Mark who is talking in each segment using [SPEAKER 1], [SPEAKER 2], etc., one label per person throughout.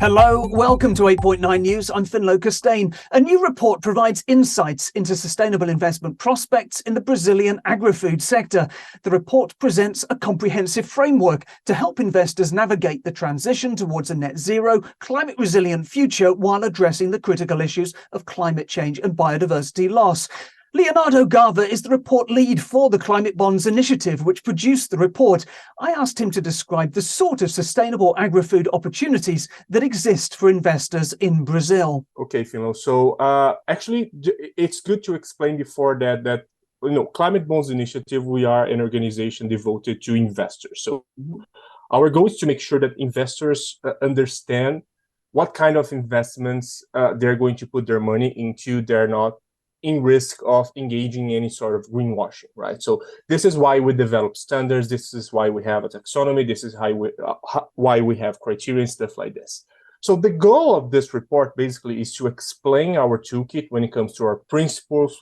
[SPEAKER 1] Hello, welcome to 8.9 News. I'm Finlo Costain. A new report provides insights into sustainable investment prospects in the Brazilian agri-food sector. The report presents a comprehensive framework to help investors navigate the transition towards a net zero, climate-resilient future while addressing the critical issues of climate change and biodiversity loss. Leonardo Gava is the report lead for the Climate Bonds Initiative, which produced the report. I asked him to describe the sort of sustainable agri-food opportunities that exist for investors in Brazil.
[SPEAKER 2] Okay, Ffinlo. So actually, it's good to explain before that Climate Bonds Initiative, we are an organization devoted to investors. So our goal is to make sure that investors understand what kind of investments they're going to put their money into. They're not in risk of engaging in any sort of greenwashing, right? So this is why we develop standards. This is why we have a taxonomy. This is why we have criteria and stuff like this. So the goal of this report basically is to explain our toolkit when it comes to our principles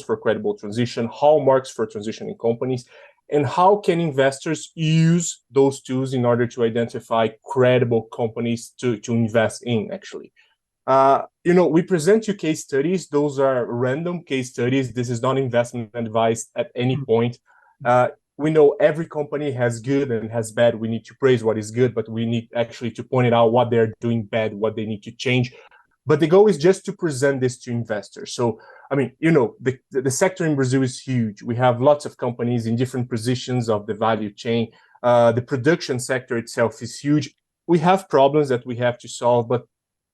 [SPEAKER 2] for credible transition, hallmarks for transitioning companies, and how can investors use those tools in order to identify credible companies to invest in, actually. We present you case studies. Those are random case studies. This is not investment advice at any point. We know every company has good and has bad. We need to praise what is good, but we need actually to point it out what they're doing bad, what they need to change. But the goal is just to present this to investors. So, I mean, the sector in Brazil is huge. We have lots of companies in different positions of the value chain. The production sector itself is huge. We have problems that we have to solve, but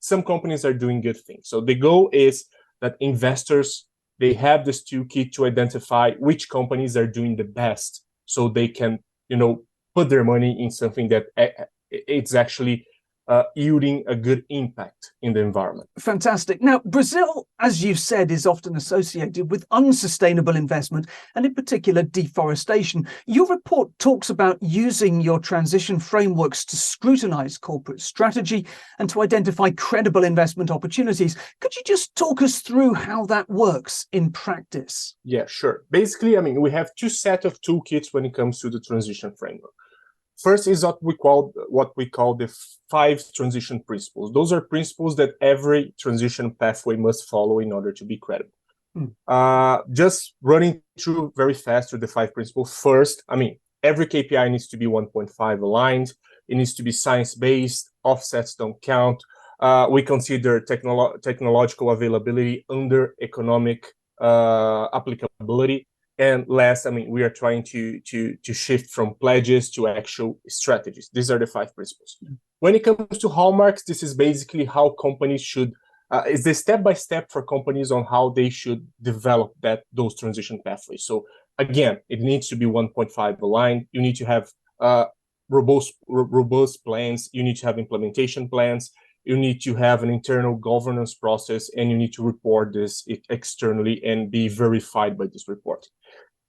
[SPEAKER 2] some companies are doing good things. So the goal is that investors, they have this toolkit to identify which companies are doing the best, so they can, put their money in something that it's actually yielding a good impact in the environment.
[SPEAKER 1] Fantastic. Now, Brazil, as you've said, is often associated with unsustainable investment and in particular deforestation. Your report talks about using your transition frameworks to scrutinize corporate strategy and to identify credible investment opportunities. Could you just talk us through how that works in practice?
[SPEAKER 2] Yeah, sure. Basically, I mean, we have two sets of toolkits when it comes to the transition framework. First is what we call the 5 transition principles. Those are principles that every transition pathway must follow in order to be credible. Just running through very fast through the 5 principles. First, I mean, every KPI needs to be 1.5 aligned. It needs to be science-based. Offsets don't count. We consider technological availability under economic applicability. And last, I mean, we are trying to shift from pledges to actual strategies. These are the 5 principles. When it comes to hallmarks, this is basically how companies should, is the step-by-step for companies on how they should develop those transition pathways. So again, it needs to be 1.5 aligned. You need to have robust plans. You need to have implementation plans. You need to have an internal governance process, and you need to report this externally and be verified by this report.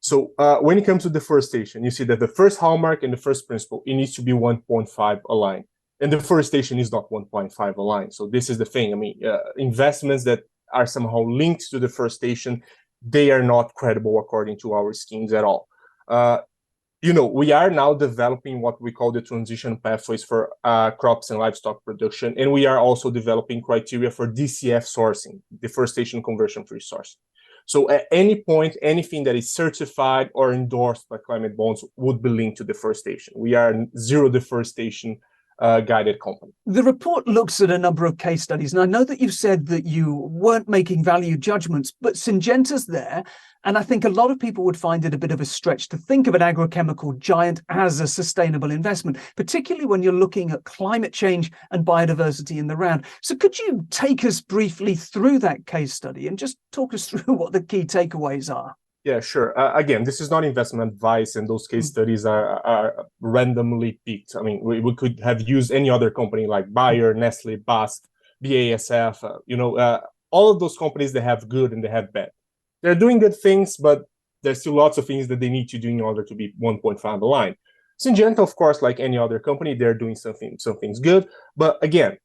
[SPEAKER 2] So when it comes to deforestation, you see that the first hallmark and the first principle, it needs to be 1.5 aligned. And deforestation is not 1.5 aligned. So this is the thing. I mean, investments that are somehow linked to deforestation, they are not credible according to our schemes at all. We are now developing what we call the transition pathways for crops and livestock production. And we are also developing criteria for DCF sourcing, deforestation conversion-free sourcing. So at any point, anything that is certified or endorsed by climate bonds would be linked to deforestation. We are a zero deforestation guided company.
[SPEAKER 1] The report looks at a number of case studies, and I know that you've said that you weren't making value judgments, but Syngenta's there, and I think a lot of people would find it a bit of a stretch to think of an agrochemical giant as a sustainable investment, particularly when you're looking at climate change and biodiversity in the round. So could you take us briefly through that case study and just talk us through what the key takeaways are?
[SPEAKER 2] Yeah, sure. Again, this is not investment advice, and those case studies are randomly picked. I mean, we could have used any other company like Bayer, Nestle, BASF, all of those companies, they have good and they have bad. They're doing good things, but there's still lots of things that they need to do in order to be 1.5 aligned. Syngenta, of course, like any other company, they're doing some things good. But again,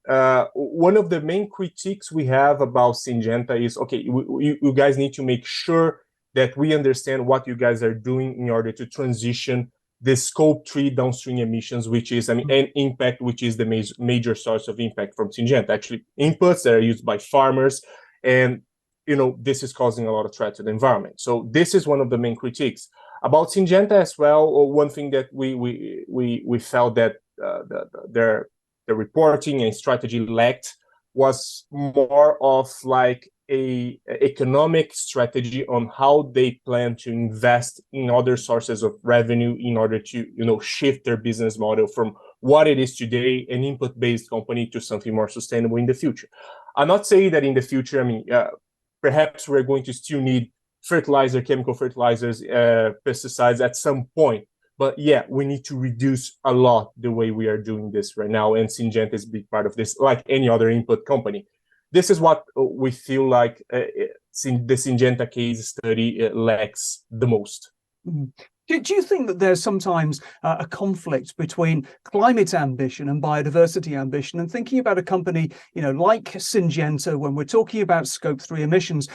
[SPEAKER 2] one of the main critiques we have about Syngenta is, okay, you guys need to make sure that we understand what you guys are doing in order to transition the scope 3 downstream emissions, which is, and impact, which is the major source of impact from Syngenta. Actually, inputs that are used by farmers, and this is causing a lot of threat to the environment. So this is one of the main critiques about Syngenta as well. One thing that we felt that the reporting and strategy lacked was more of like a economic strategy on how they plan to invest in other sources of revenue in order to shift their business model from what it is today, an input-based company, to something more sustainable in the future. I'm not saying that in the future, perhaps we're going to still need chemical fertilizers, pesticides at some point. But yeah, we need to reduce a lot the way we are doing this right now, and Syngenta is a big part of this, like any other input company. This is what we feel like the Syngenta case study lacks the most.
[SPEAKER 1] Mm. Do you think that there's sometimes a conflict between climate ambition and biodiversity ambition? And thinking about a company, like Syngenta, when we're talking about scope 3 emissions,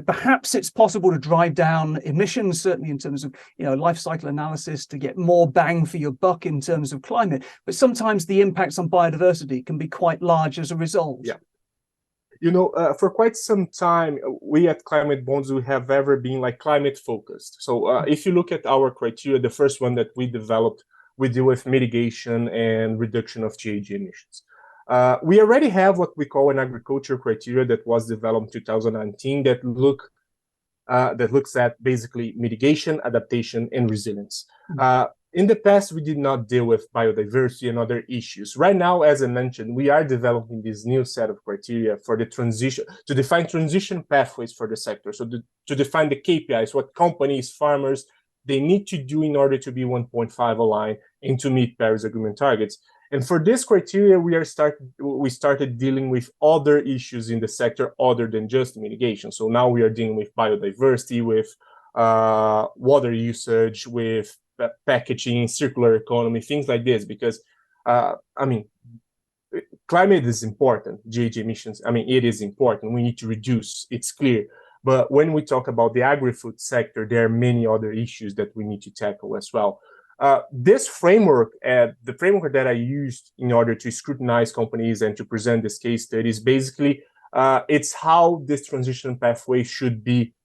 [SPEAKER 1] perhaps it's possible to drive down emissions, certainly in terms of, life cycle analysis, to get more bang for your buck in terms of climate. But sometimes the impacts on biodiversity can be quite large as a result.
[SPEAKER 2] Yeah. For quite some time, we at Climate Bonds, we have ever been like climate focused. So if you look at our criteria, the first one that we developed, we deal with mitigation and reduction of GHG emissions. We already have what we call an agriculture criteria that was developed in 2019 that looks at basically mitigation, adaptation, and resilience. In the past, we did not deal with biodiversity and other issues. Right now, as I mentioned, we are developing this new set of criteria for the transition, to define transition pathways for the sector. So to define the KPIs, what companies, farmers, they need to do in order to be 1.5 aligned and to meet Paris Agreement targets. And for this criteria, we started dealing with other issues in the sector other than just mitigation. So now we are dealing with biodiversity, with water usage, with packaging, circular economy, things like this, because climate is important. GHG emissions, it is important. We need to reduce, it's clear. But when we talk about the agri-food sector, there are many other issues that we need to tackle as well. This framework, the framework that I used in order to scrutinize companies and to present this case study is basically, it's how this transition pathway should be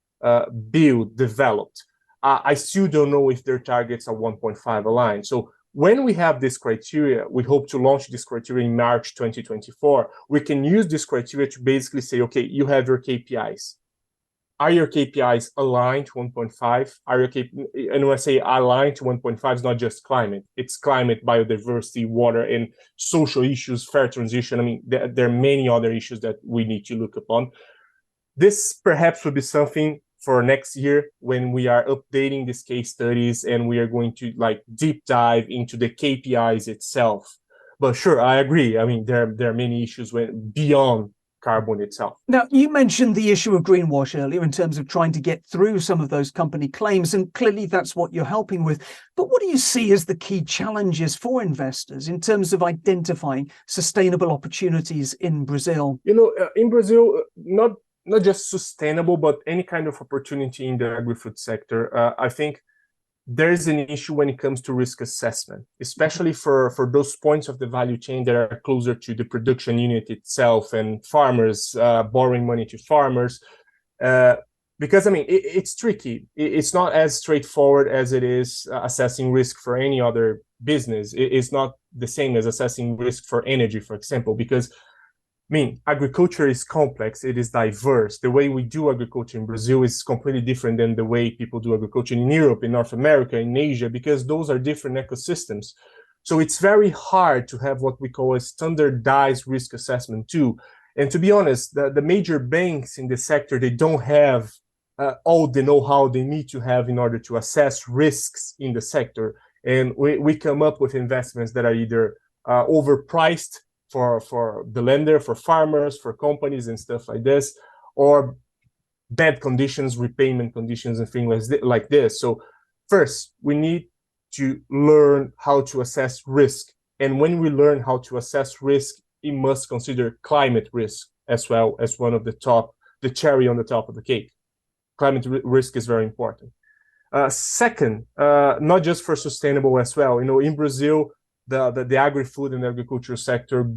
[SPEAKER 2] developed. I still don't know if their targets are 1.5 aligned. So when we have this criteria, we hope to launch this criteria in March 2024. We can use this criteria to basically say, okay, you have your KPIs. Are your KPIs aligned to 1.5? And when I say aligned to 1.5, it's not just climate. It's climate, biodiversity, water, and social issues, fair transition. There are many other issues that we need to look upon. This perhaps would be something for next year when we are updating these case studies and we are going to deep dive into the KPIs itself. But sure, I agree. There are many issues beyond carbon itself.
[SPEAKER 1] Now, you mentioned the issue of greenwash earlier in terms of trying to get through some of those company claims, and clearly that's what you're helping with. But what do you see as the key challenges for investors in terms of identifying sustainable opportunities in Brazil?
[SPEAKER 2] In Brazil, not just sustainable, but any kind of opportunity in the agri-food sector, I think there is an issue when it comes to risk assessment, especially for those points of the value chain that are closer to the production unit itself and farmers, borrowing money to farmers. Because, it's tricky. It's not as straightforward as it is assessing risk for any other business. It's not the same as assessing risk for energy, for example, because agriculture is complex, it is diverse. The way we do agriculture in Brazil is completely different than the way people do agriculture in Europe, in North America, in Asia, because those are different ecosystems. So it's very hard to have what we call a standardized risk assessment too. And to be honest, the major banks in the sector, they don't have all the know-how they need to have in order to assess risks in the sector. And we come up with investments that are either overpriced for the lender, for farmers, for companies and stuff like this, or bad conditions, repayment conditions and things like this. So first, we need to learn how to assess risk. And when we learn how to assess risk, we must consider climate risk as well as one of the cherry on the top of the cake. Climate risk is very important. Second, not just for sustainable as well. In Brazil, the agri-food and agricultural sector,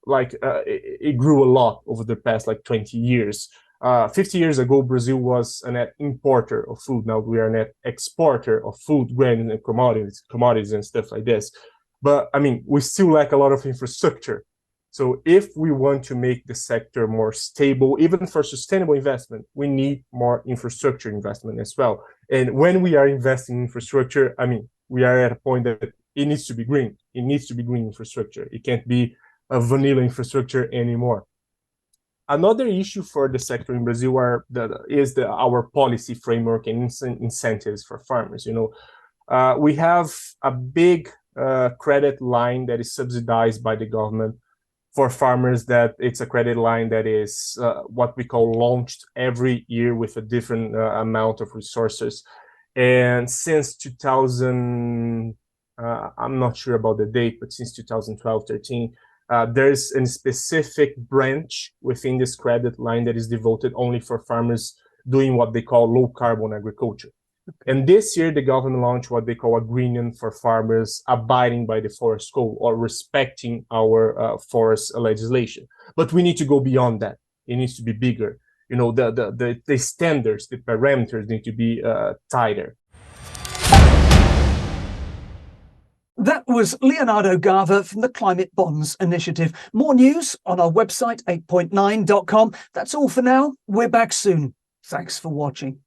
[SPEAKER 2] it grew a lot over the past 20 years. 50 years ago, Brazil was a net importer of food. Now we are a net exporter of food, grain, and commodities and stuff like this. But I mean, we still lack a lot of infrastructure. So if we want to make the sector more stable, even for sustainable investment, we need more infrastructure investment as well. And when we are investing in infrastructure, I mean, we are at a point that it needs to be green. It needs to be green infrastructure. It can't be a vanilla infrastructure anymore. Another issue for the sector in Brazil is our policy framework and incentives for farmers. We have a big credit line that is subsidized by the government for farmers. That it's a credit line that is what we call launched every year with a different amount of resources. And since 2000, I'm not sure about the date, but since 2012-13, there's a specific branch within this credit line that is devoted only for farmers doing what they call low carbon agriculture. And this year, the government launched what they call a green union for farmers abiding by the forest code or respecting our forest legislation. But we need to go beyond that. It needs to be bigger. The standards, the parameters need to be tighter.
[SPEAKER 1] That was Leonardo Gava from the Climate Bonds Initiative. More news on our website, 8point9.com. That's all for now. We're back soon. Thanks for watching.